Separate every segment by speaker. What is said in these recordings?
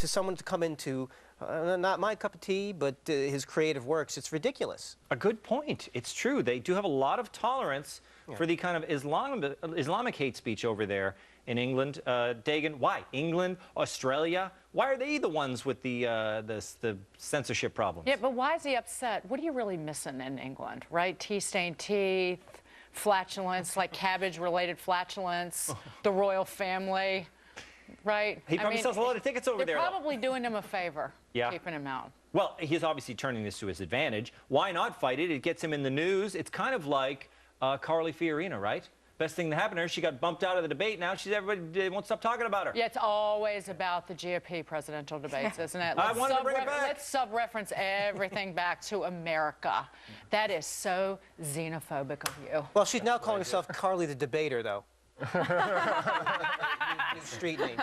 Speaker 1: to someone to come into, not my cup of tea, but his creative works, it's ridiculous.
Speaker 2: A good point. It's true. They do have a lot of tolerance for the kind of Islamic hate speech over there in England. Dagan, why? England, Australia? Why are they the ones with the censorship problems?
Speaker 3: Yeah, but why is he upset? What are you really missing in England, right? Tea-stained teeth, flatulence, like cabbage-related flatulence, the royal family, right?
Speaker 2: He probably sells a lot of tickets over there.
Speaker 3: They're probably doing him a favor, keeping him out.
Speaker 2: Well, he's obviously turning this to his advantage. Why not fight it? It gets him in the news. It's kind of like Carly Fiorina, right? Best thing that happened to her, she got bumped out of the debate. Now everybody won't stop talking about her.
Speaker 3: Yeah, it's always about the GOP presidential debates, isn't it?
Speaker 2: I want to bring it back.
Speaker 3: Let's sub-reference everything back to America. That is so xenophobic of you.
Speaker 1: Well, she's now calling herself Carly the Debater, though. Street name.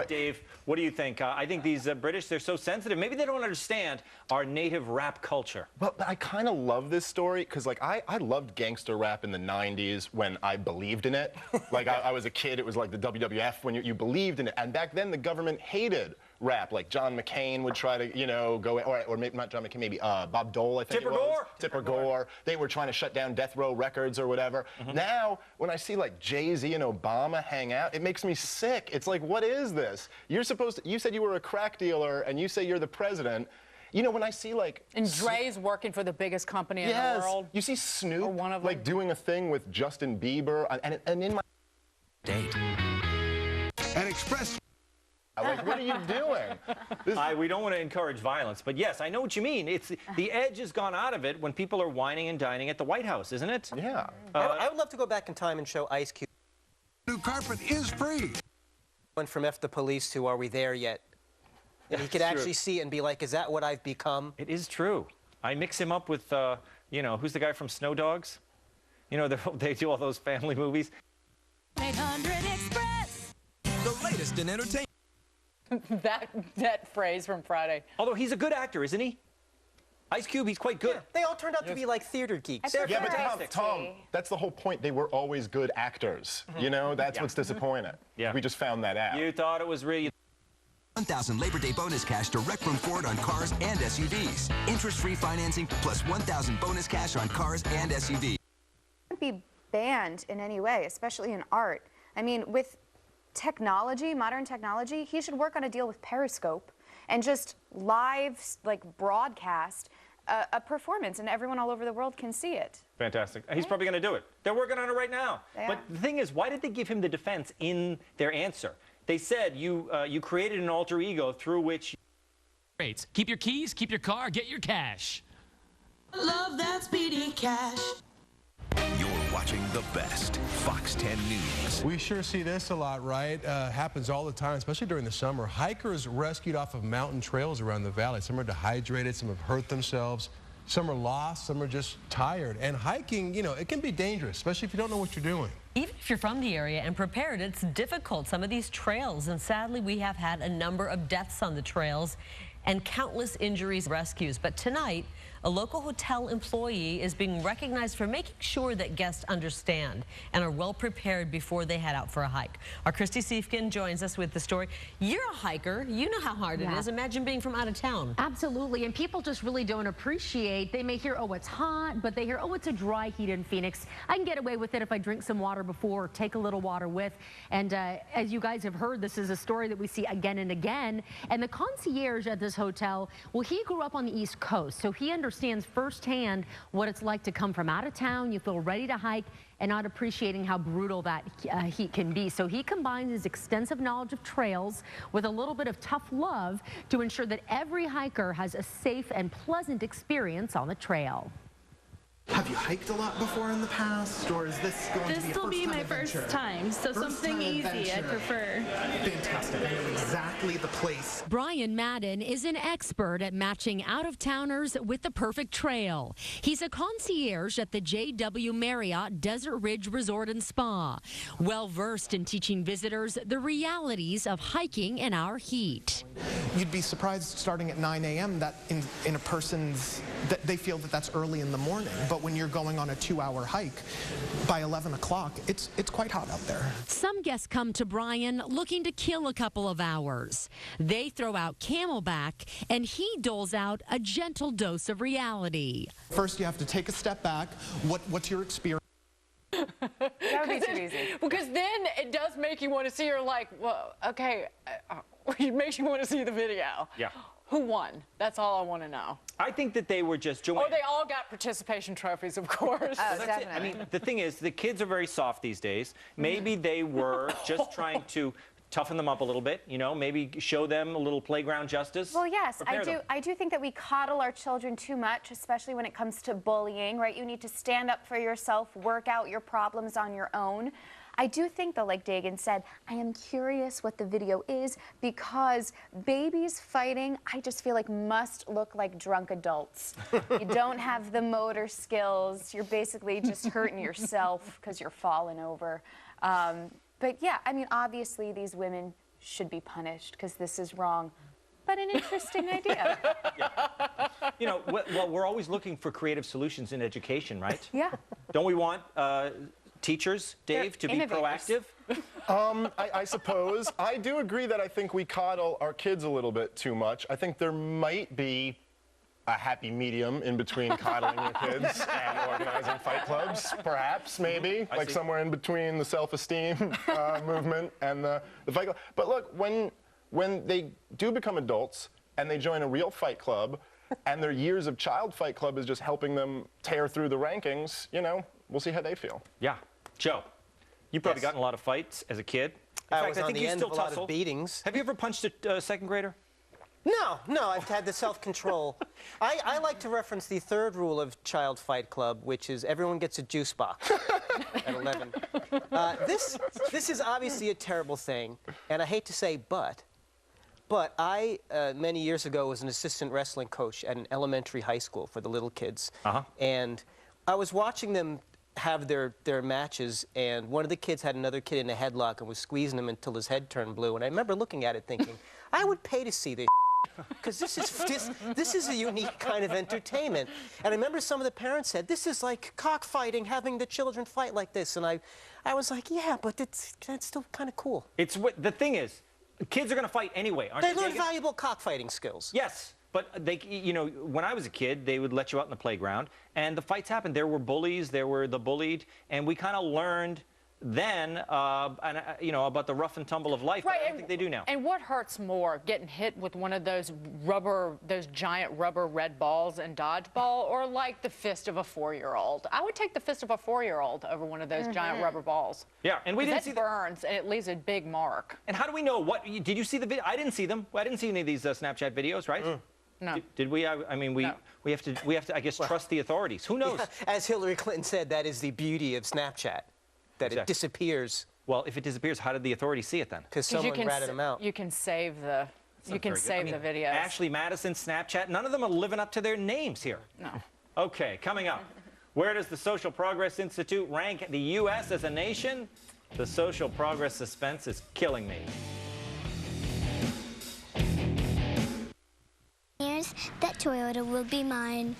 Speaker 2: Dave, what do you think? I think these British, they're so sensitive. Maybe they don't understand our native rap culture.
Speaker 4: Well, I kind of love this story because, like, I loved gangster rap in the 90s when I believed in it. Like, I was a kid. It was like the WWF when you believed in it. And back then, the government hated rap. Like, John McCain would try to, you know, go, or maybe not John McCain, maybe Bob Dole, I think Tipper Gore. They were trying to shut down Death Row Records or whatever. Now, when I see, like, Jay-Z and Obama hang out, it makes me sick. It's like, what is this? You're supposed to, you said you were a crack dealer, and you say you're the president. You know, when I see, like...
Speaker 3: And Dre's working for the biggest company in the world.
Speaker 4: You see Snoop, like, doing a thing with Justin Bieber, and in my...
Speaker 5: Date. And Express...
Speaker 4: Like, what are you doing?
Speaker 2: We don't want to encourage violence, but yes, I know what you mean. It's the edge has gone out of it when people are whining and dining at the White House, isn't it?
Speaker 4: Yeah.
Speaker 1: I would love to go back in time and show Ice Cube.
Speaker 5: New carpet is free.
Speaker 1: Went from F the police to Are We There Yet? And he could actually see it and be like, is that what I've become?
Speaker 2: It is true. I mix him up with, you know, who's the guy from Snow Dogs? You know, they do all those family movies.
Speaker 6: 800 Express.
Speaker 5: The latest in entertainment.
Speaker 3: that phrase from Friday.
Speaker 2: Although he's a good actor, isn't he? Ice Cube, he's quite good.
Speaker 1: Yeah, they all turned out to be like theater geeks.
Speaker 4: Yeah, but Tom, that's the whole point. They were always good actors. You know, that's what's disappointing.
Speaker 2: Yeah.
Speaker 4: We just found that out.
Speaker 2: You thought it was real.
Speaker 7: 1,000 Labor Day bonus cash direct from Ford on cars and SUVs. Interest-free financing plus 1,000 bonus cash on cars and SUVs.
Speaker 8: Be banned in any way, especially in art. I mean, with technology, modern technology, he should work on a deal with Periscope and just live, like, broadcast a performance, and everyone all over the world can see it.
Speaker 2: Fantastic. He's probably going to do it. They're working on it right now. But the thing is, why did they give him the defense in their answer? They said you created an alter ego through which...
Speaker 9: Keep your keys, keep your car, get your cash.
Speaker 6: Love that speedy cash.
Speaker 5: You're watching the best Fox 10 News.
Speaker 10: We sure see this a lot, right? Happens all the time, especially during the summer. Hikers rescued off of mountain trails around the valley. Some are dehydrated, some have hurt themselves, some are lost, some are just tired. And hiking, you know, it can be dangerous, especially if you don't know what you're doing.
Speaker 11: Even if you're from the area and prepared, it's difficult, some of these trails. And sadly, we have had a number of deaths on the trails and countless injuries and rescues. But tonight, a local hotel employee is being recognized for making sure that guests understand and are well prepared before they head out for a hike. Our Christy Siefkin joins us with the story. You're a hiker. You know how hard it is. Imagine being from out of town.
Speaker 12: Absolutely. And people just really don't appreciate. They may hear, oh, it's hot, but they hear, oh, it's a dry heat in Phoenix. I can get away with it if I drink some water before or take a little water with. And as you guys have heard, this is a story that we see again and again. And the concierge at this hotel, well, he grew up on the East Coast, so he understands firsthand what it's like to come from out of town. You feel ready to hike and not appreciating how brutal that heat can be. So he combines his extensive knowledge of trails with a little bit of tough love to ensure that every hiker has a safe and pleasant experience on the trail.
Speaker 13: Have you hiked a lot before in the past, or is this going to be a
Speaker 14: This will be my first time, so something easy I prefer.
Speaker 13: Fantastic. I know exactly the place.
Speaker 12: Brian Madden is an expert at matching out-of-towners with the perfect trail. He's a concierge at the JW Marriott Desert Ridge Resort and Spa, well-versed in teaching visitors the realities of hiking in our heat.
Speaker 13: You'd be surprised starting at 9 a.m. that in a person's, that they feel that that's early in the morning. But when you're going on a 2-hour hike, by 11 o'clock, it's quite hot out there.
Speaker 15: Some guests come to Brian looking to kill a couple of hours. They throw out Camelback, and he doles out a gentle dose of reality.
Speaker 13: First, you have to take a step back. What's your experience?
Speaker 8: That would be too easy.
Speaker 3: Because then it does make you want to see her like, well, okay, it makes you want to see the video.
Speaker 2: Yeah.
Speaker 3: Who won? That's all I want to know.
Speaker 2: I think that they were just
Speaker 3: Or they all got participation trophies, of course.
Speaker 8: Oh,
Speaker 2: That's it.
Speaker 8: definitely.
Speaker 2: I mean, the thing is, the kids are very soft these days. Maybe they were just trying to toughen them up a little bit, you know, maybe show them a little playground justice.
Speaker 8: Well, yes,
Speaker 2: Prepare them.
Speaker 8: I do think that we coddle our children too much, especially when it comes to bullying, right? You need to stand up for yourself, work out your problems on your own. I do think, though, like Dagan said, I am curious what the video is, because babies fighting, I just feel like must look like drunk adults. You don't have the motor skills. You're basically just hurting yourself because you're falling over. But yeah, I mean, obviously these women should be punished because this is wrong. But an interesting idea.
Speaker 2: You know, well, we're always looking for creative solutions in education, right?
Speaker 8: Yeah.
Speaker 2: Don't we want teachers, Dave, to be proactive?
Speaker 4: I suppose. I do agree that I think we coddle our kids a little bit too much. I think there might be a happy medium in between coddling your kids and organizing fight clubs, perhaps, maybe, like somewhere in between the self-esteem movement and the fight club. But look, when they do become adults and they join a real fight club and their years of child fight club is just helping them tear through the rankings, you know, we'll see how they feel.
Speaker 2: Yeah. Joe, you've probably gotten a lot of fights as a kid. In fact,
Speaker 1: was on
Speaker 2: think
Speaker 1: the
Speaker 2: you
Speaker 1: end
Speaker 2: still
Speaker 1: of a lot
Speaker 2: tussle.
Speaker 1: of beatings.
Speaker 2: Have you ever punched a second grader?
Speaker 1: No, I've had the self-control. I like to reference the third rule of Child Fight Club, which is everyone gets a juice box at 11. This is obviously a terrible thing, and I hate to say but I, many years ago, was an assistant wrestling coach at an elementary high school for the little kids. And I was watching them have their matches, and one of the kids had another kid in a headlock and was squeezing him until his head turned blue. And I remember looking at it thinking, I would pay to see this, because this is a unique kind of entertainment. And I remember some of the parents said, this is like cockfighting, having the children fight like this. And I was like, yeah, but that's still kind of cool.
Speaker 2: It's what the thing is, kids are going to fight anyway, aren't they?
Speaker 1: They learn valuable cockfighting skills.
Speaker 2: Yes. But they, you know, when I was a kid, they would let you out in the playground, and the fights happened. There were bullies, there were the bullied, and we kind of learned then, you know, about the rough and tumble of life.
Speaker 3: Right,
Speaker 2: but I don't think they do now.
Speaker 3: And what hurts more, getting hit with one of those giant rubber red balls in dodgeball, or like the fist of a 4-year-old? I would take the fist of a 4-year-old over one of those giant rubber balls.
Speaker 2: Yeah, and we didn't see
Speaker 3: that burns, and it leaves a big mark.
Speaker 2: And how do we know what? Did you see the video? I didn't see them. I didn't see any of these Snapchat videos, right?
Speaker 3: No.
Speaker 2: Did we? I mean, we have to, I guess, trust the authorities. Who knows?
Speaker 1: Yeah, as Hillary Clinton said, that is the beauty of Snapchat, that it disappears.
Speaker 2: Well, if it disappears, how did the authorities see it then?
Speaker 1: Because someone ratted them out.
Speaker 3: You can save the. You can save the videos.
Speaker 2: Ashley Madison, Snapchat, none of them are living up to their names here.
Speaker 3: No.
Speaker 2: Okay, coming up. Where does the Social Progress Institute rank the U.S. as a nation? The social progress suspense is killing me.
Speaker 16: Years, that Toyota will be mine.